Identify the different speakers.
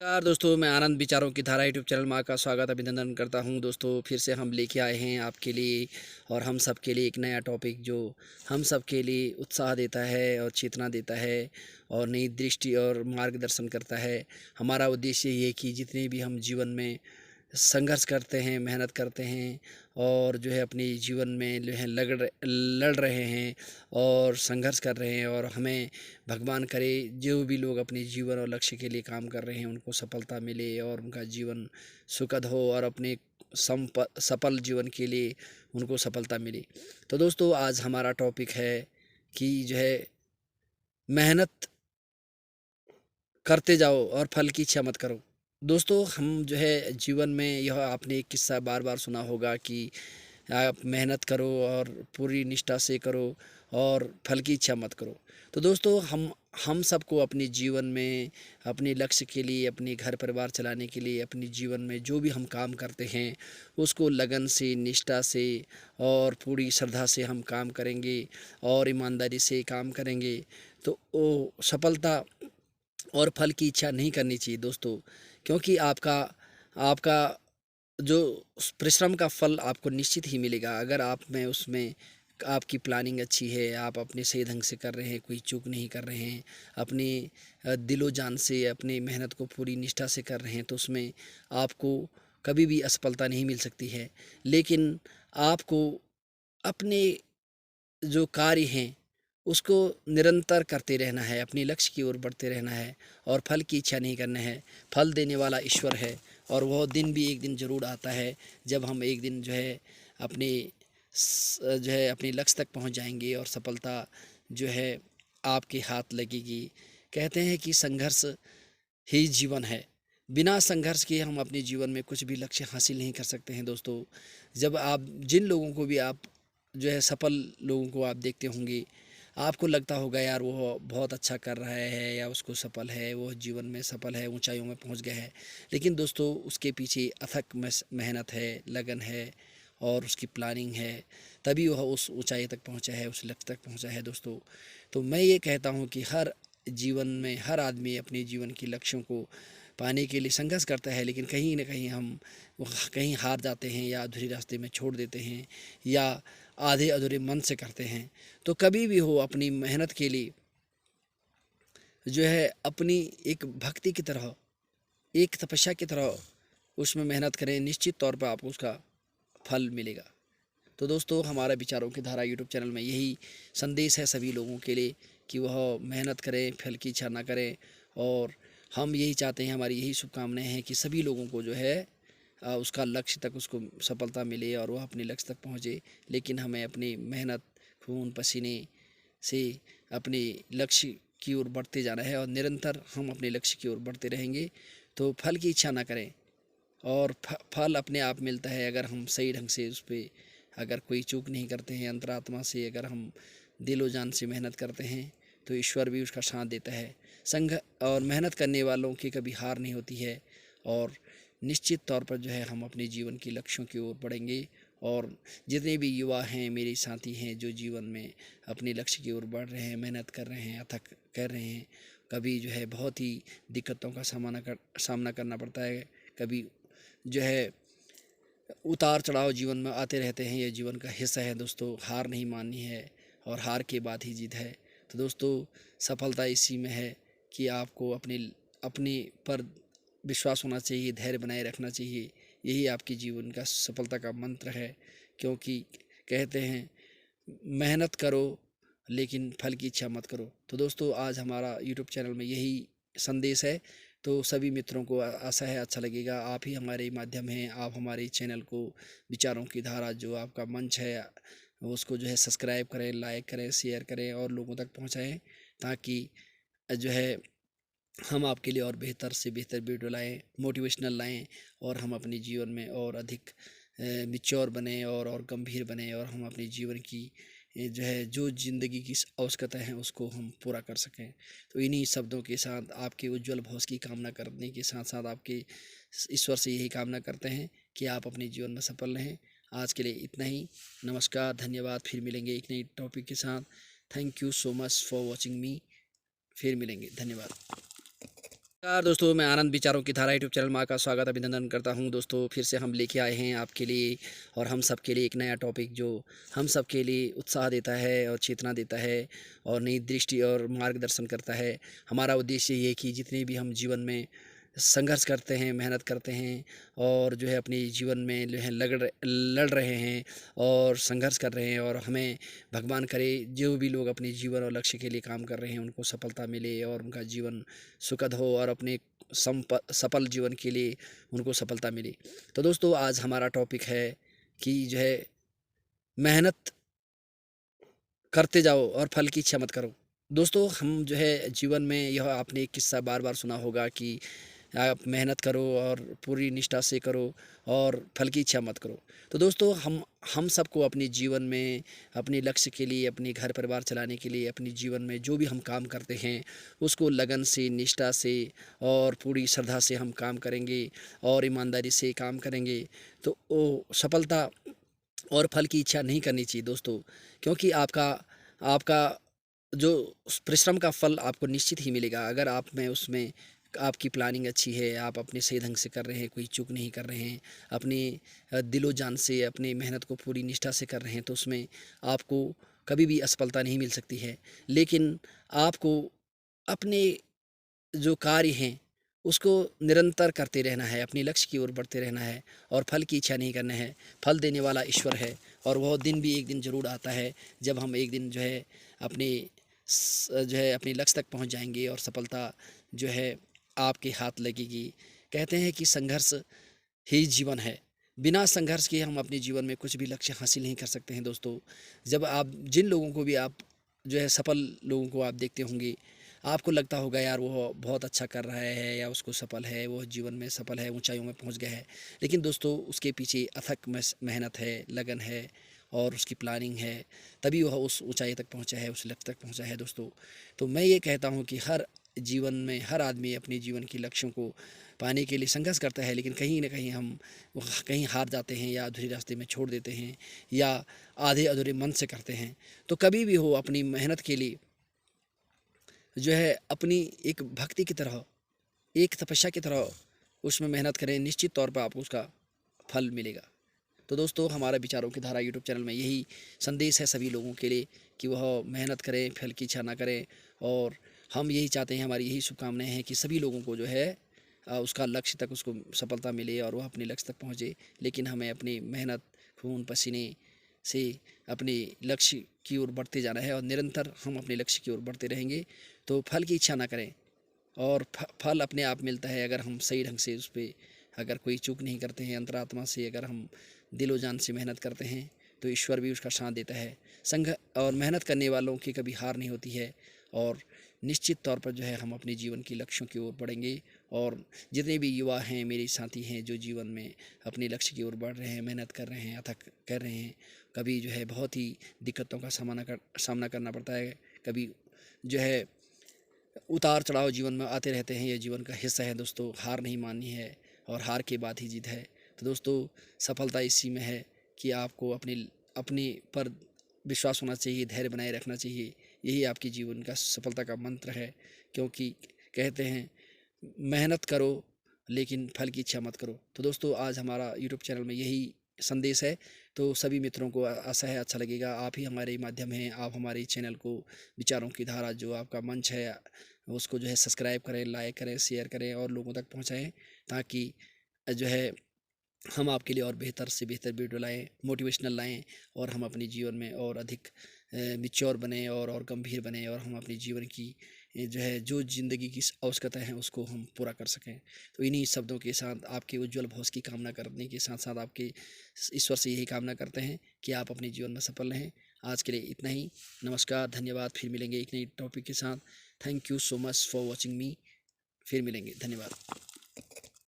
Speaker 1: नमस्कार दोस्तों, मैं आनंद विचारों की धारा यूट्यूब चैनल में आपका स्वागत अभिनंदन करता हूं। दोस्तों फिर से हम लेके आए हैं आपके लिए और हम सब के लिए एक नया टॉपिक जो हम सब के लिए उत्साह देता है और चेतना देता है और नई दृष्टि और मार्गदर्शन करता है। हमारा उद्देश्य ये है कि जितने भी हम जीवन में संघर्ष करते हैं, मेहनत करते हैं और जो है अपने जीवन में जो है लड़ रहे हैं और संघर्ष कर रहे हैं, और हमें भगवान करे जो भी लोग अपने जीवन और लक्ष्य के लिए काम कर रहे हैं उनको सफलता मिले और उनका जीवन सुखद हो और अपने सफल जीवन के लिए उनको सफलता मिले। तो दोस्तों आज हमारा टॉपिक है कि जो है मेहनत करते जाओ और फल की इच्छा मत करो। दोस्तों हम जो है जीवन में यह आपने एक किस्सा बार बार सुना होगा कि आप मेहनत करो और पूरी निष्ठा से करो और फल की इच्छा मत करो। तो दोस्तों हम सबको अपने जीवन में अपने लक्ष्य के लिए, अपने घर परिवार चलाने के लिए, अपने जीवन में जो भी हम काम करते हैं उसको लगन से, निष्ठा से और पूरी श्रद्धा से हम काम करेंगे और ईमानदारी से काम करेंगे तो वो सफलता और फल की इच्छा नहीं करनी चाहिए दोस्तों। क्योंकि आपका आपका जो उस परिश्रम का फल आपको निश्चित ही मिलेगा अगर आप में उसमें आपकी प्लानिंग अच्छी है, आप अपने सही ढंग से कर रहे हैं, कोई चूक नहीं कर रहे हैं, अपनी दिलो जान से अपनी मेहनत को पूरी निष्ठा से कर रहे हैं, तो उसमें आपको कभी भी असफलता नहीं मिल सकती है। लेकिन आपको अपने जो कार्य हैं उसको निरंतर करते रहना है, अपने लक्ष्य की ओर बढ़ते रहना है और फल की इच्छा नहीं करना है। फल देने वाला ईश्वर है और वह दिन भी एक दिन ज़रूर आता है जब हम एक दिन जो है अपने जो है अपने लक्ष्य तक पहुंच जाएंगे और सफलता जो है आपके हाथ लगेगी। कहते हैं कि संघर्ष ही जीवन है। बिना संघर्ष के हम अपने जीवन में कुछ भी लक्ष्य हासिल नहीं कर सकते हैं दोस्तों। जब आप जिन लोगों को भी आप जो है सफल लोगों को आप देखते होंगे, आपको लगता होगा यार वो बहुत अच्छा कर रहा है या उसको सफल है, वो जीवन में सफल है, ऊंचाइयों में पहुंच गया है। लेकिन दोस्तों उसके पीछे अथक मेहनत है, लगन है और उसकी प्लानिंग है, तभी वह उस ऊंचाई तक पहुंचा है, उस लक्ष्य तक पहुंचा है दोस्तों। तो मैं ये कहता हूं कि हर जीवन में हर आदमी अपने जीवन के लक्ष्यों को पाने के लिए संघर्ष करता है, लेकिन कहीं ना कहीं हम कहीं हार जाते हैं या अधूरे रास्ते में छोड़ देते हैं या आधे अधूरे मन से करते हैं। तो कभी भी हो अपनी मेहनत के लिए जो है अपनी एक भक्ति की तरह, एक तपस्या की तरह उसमें मेहनत करें, निश्चित तौर पर आपको उसका फल मिलेगा। तो दोस्तों हमारा विचारों की धारा यूट्यूब चैनल में यही संदेश है सभी लोगों के लिए कि वह मेहनत करें, फल की इच्छा ना करें। और हम यही चाहते हैं, हमारी यही शुभकामनाएं हैं कि सभी लोगों को जो है उसका लक्ष्य तक उसको सफलता मिले और वह अपने लक्ष्य तक पहुँचे। लेकिन हमें अपनी मेहनत, खून पसीने से अपने लक्ष्य की ओर बढ़ते जाना है और निरंतर हम अपने लक्ष्य की ओर बढ़ते रहेंगे तो फल की इच्छा ना करें और फल अपने आप मिलता है अगर हम सही ढंग से उस पर अगर कोई चूक नहीं करते हैं, अंतरात्मा से अगर हम दिलो जान से मेहनत करते हैं तो ईश्वर भी उसका साथ देता है। संघ और मेहनत करने वालों की कभी हार नहीं होती है और निश्चित तौर पर जो है हम अपने जीवन के लक्ष्यों की ओर बढ़ेंगे। और जितने भी युवा हैं, मेरे साथी हैं जो जीवन में अपने लक्ष्य की ओर बढ़ रहे हैं, मेहनत कर रहे हैं, अथक कर रहे हैं, कभी जो है बहुत ही दिक्कतों का सामना करना पड़ता है, कभी जो है उतार चढ़ाव जीवन में आते रहते हैं। ये जीवन का हिस्सा है दोस्तों, हार नहीं माननी है और हार के बाद ही जीत है। तो दोस्तों सफलता इसी में है कि आपको अपने अपने पर विश्वास होना चाहिए, धैर्य बनाए रखना चाहिए। यही आपके जीवन का सफलता का मंत्र है। क्योंकि कहते हैं मेहनत करो लेकिन फल की इच्छा मत करो। तो दोस्तों आज हमारा यूट्यूब चैनल में यही संदेश है। तो सभी मित्रों को आशा है अच्छा लगेगा। आप ही हमारे माध्यम हैं, आप हमारे चैनल को विचारों की धारा जो आपका मंच है उसको जो है सब्सक्राइब करें, लाइक करें, शेयर करें और लोगों तक पहुंचाएं ताकि जो है हम आपके लिए और बेहतर से बेहतर वीडियो लाएँ, मोटिवेशनल लाएँ और हम अपने जीवन में और अधिक मैच्योर बने और गंभीर बने और हम अपने जीवन की जो है जो ज़िंदगी की आवश्यकता है उसको हम पूरा कर सकें। तो इन्हीं शब्दों के साथ आपके उज्जवल भविष्य की कामना करने के साथ साथ आपके ईश्वर से यही कामना करते हैं कि आप अपने जीवन में सफल रहें। आज के लिए इतना ही। नमस्कार, धन्यवाद। फिर मिलेंगे एक नई टॉपिक के साथ। Thank you so much for watching मी। फिर मिलेंगे, धन्यवाद। नमस्कार दोस्तों, मैं आनंद विचारों की धारा यूट्यूब चैनल में आपका स्वागत अभिनंदन करता हूं। दोस्तों फिर से हम लेके आए हैं आपके लिए और हम सब के लिए एक नया टॉपिक जो हम सब के लिए उत्साह देता है और चेतना देता है और नई दृष्टि और मार्गदर्शन करता है। हमारा उद्देश्य ये है कि जितने भी हम जीवन में संघर्ष करते हैं, मेहनत करते हैं और जो है अपने जीवन में जो है लड़ रहे हैं और संघर्ष कर रहे हैं, और हमें भगवान करे जो भी लोग अपने जीवन और लक्ष्य के लिए काम कर रहे हैं उनको सफलता मिले और उनका जीवन सुखद हो और अपने सफल जीवन के लिए उनको सफलता मिले। तो दोस्तों आज हमारा टॉपिक है कि जो है मेहनत करते जाओ और फल की इच्छा मत करो। दोस्तों हम जो है जीवन में यह आपने एक किस्सा बार बार सुना होगा कि आप मेहनत करो और पूरी निष्ठा से करो और फल की इच्छा मत करो। तो दोस्तों हम सबको अपने जीवन में अपने लक्ष्य के लिए, अपने घर परिवार चलाने के लिए, अपने जीवन में जो भी हम काम करते हैं उसको लगन से, निष्ठा से और पूरी श्रद्धा से हम काम करेंगे और ईमानदारी से काम करेंगे तो वो सफलता और फल की इच्छा नहीं करनी चाहिए दोस्तों। क्योंकि आपका आपका जो परिश्रम का फल आपको निश्चित ही मिलेगा अगर आप में उसमें आपकी प्लानिंग अच्छी है, आप अपने सही ढंग से कर रहे हैं, कोई चूक नहीं कर रहे हैं, अपनी दिलो जान से अपनी मेहनत को पूरी निष्ठा से कर रहे हैं तो उसमें आपको कभी भी असफलता नहीं मिल सकती है। लेकिन आपको अपने जो कार्य हैं उसको निरंतर करते रहना है, अपने लक्ष्य की ओर बढ़ते रहना है और फल की इच्छा नहीं करना है। फल देने वाला ईश्वर है और वह दिन भी एक दिन ज़रूर आता है जब हम एक दिन जो है अपने जो है अपने लक्ष्य तक पहुंच जाएंगे और सफलता जो है आपके हाथ लगेगी। कहते हैं कि संघर्ष ही जीवन है, बिना संघर्ष के हम अपने जीवन में कुछ भी लक्ष्य हासिल नहीं कर सकते हैं दोस्तों। जब आप जिन लोगों को भी आप जो है सफल लोगों को आप देखते होंगे, आपको लगता होगा यार वो बहुत अच्छा कर रहा है या उसको सफल है, वो जीवन में सफल है, ऊंचाइयों में पहुंच गया है। लेकिन दोस्तों उसके पीछे अथक मेहनत है, लगन है और उसकी प्लानिंग है, तभी वह उस ऊंचाई तक पहुंचा है, उस लक्ष्य तक पहुंचा है दोस्तों। तो मैं ये कहता हूं कि हर जीवन में हर आदमी अपने जीवन के लक्ष्यों को पाने के लिए संघर्ष करता है, लेकिन कहीं ना कहीं हम कहीं हार जाते हैं या अधूरे रास्ते में छोड़ देते हैं या आधे अधूरे मन से करते हैं। तो कभी भी हो अपनी मेहनत के लिए जो है अपनी एक भक्ति की तरह, एक तपस्या की तरह उसमें मेहनत करें, निश्चित तौर पर आपको उसका फल मिलेगा। तो दोस्तों हमारा विचारों की धारा यूट्यूब चैनल में यही संदेश है सभी लोगों के लिए कि वह मेहनत करें, फल की इच्छा ना करें। और हम यही चाहते हैं, हमारी यही शुभकामनाएं हैं कि सभी लोगों को जो है उसका लक्ष्य तक उसको सफलता मिले और वह अपने लक्ष्य तक पहुँचे। लेकिन हमें अपनी मेहनत, खून पसीने से अपने लक्ष्य की ओर बढ़ते जाना है और निरंतर हम अपने लक्ष्य की ओर बढ़ते रहेंगे तो फल की इच्छा ना करें और फल अपने आप मिलता है अगर हम सही ढंग से उस पर अगर कोई चूक नहीं करते हैं, अंतरात्मा से अगर हम दिलो जान से मेहनत करते हैं तो ईश्वर भी उसका साथ देता है। संघ और मेहनत करने वालों की कभी हार नहीं होती है और निश्चित तौर पर जो है हम अपने जीवन के लक्ष्यों की ओर बढ़ेंगे। और जितने भी युवा हैं, मेरे साथी हैं जो जीवन में अपने लक्ष्य की ओर बढ़ रहे हैं, मेहनत कर रहे हैं, अथक कर रहे हैं, कभी जो है बहुत ही दिक्कतों का सामना करना पड़ता है, कभी जो है उतार चढ़ाव जीवन में आते रहते हैं, ये जीवन का हिस्सा है दोस्तों। हार नहीं माननी है और हार के बाद ही जीत है। तो दोस्तों सफलता इसी में है कि आपको अपने अपने पर विश्वास होना चाहिए, धैर्य बनाए रखना चाहिए। यही आपकी जीवन का सफलता का मंत्र है। क्योंकि कहते हैं मेहनत करो लेकिन फल की इच्छा मत करो। तो दोस्तों आज हमारा यूट्यूब चैनल में यही संदेश है। तो सभी मित्रों को आशा है अच्छा लगेगा। आप ही हमारे माध्यम हैं, आप हमारे चैनल को विचारों की धारा जो आपका मंच है उसको जो है सब्सक्राइब करें, लाइक करें, शेयर करें और लोगों तक पहुंचाएं ताकि जो है हम आपके लिए और बेहतर से बेहतर वीडियो लाएँ, मोटिवेशनल लाएँ और हम अपने जीवन में और अधिक मैच्योर बने और गंभीर बने और हम अपने जीवन की जो है जो ज़िंदगी की आवश्यकता है उसको हम पूरा कर सकें। तो इन्हीं शब्दों के साथ आपके उज्जवल भविष्य की कामना करने के साथ साथ आपके ईश्वर से यही कामना करते हैं कि आप अपने जीवन में सफल रहें। आज के लिए इतना ही। नमस्कार, धन्यवाद। फिर मिलेंगे एक नई टॉपिक के साथ। Thank you so much for watching मी। फिर मिलेंगे, धन्यवाद।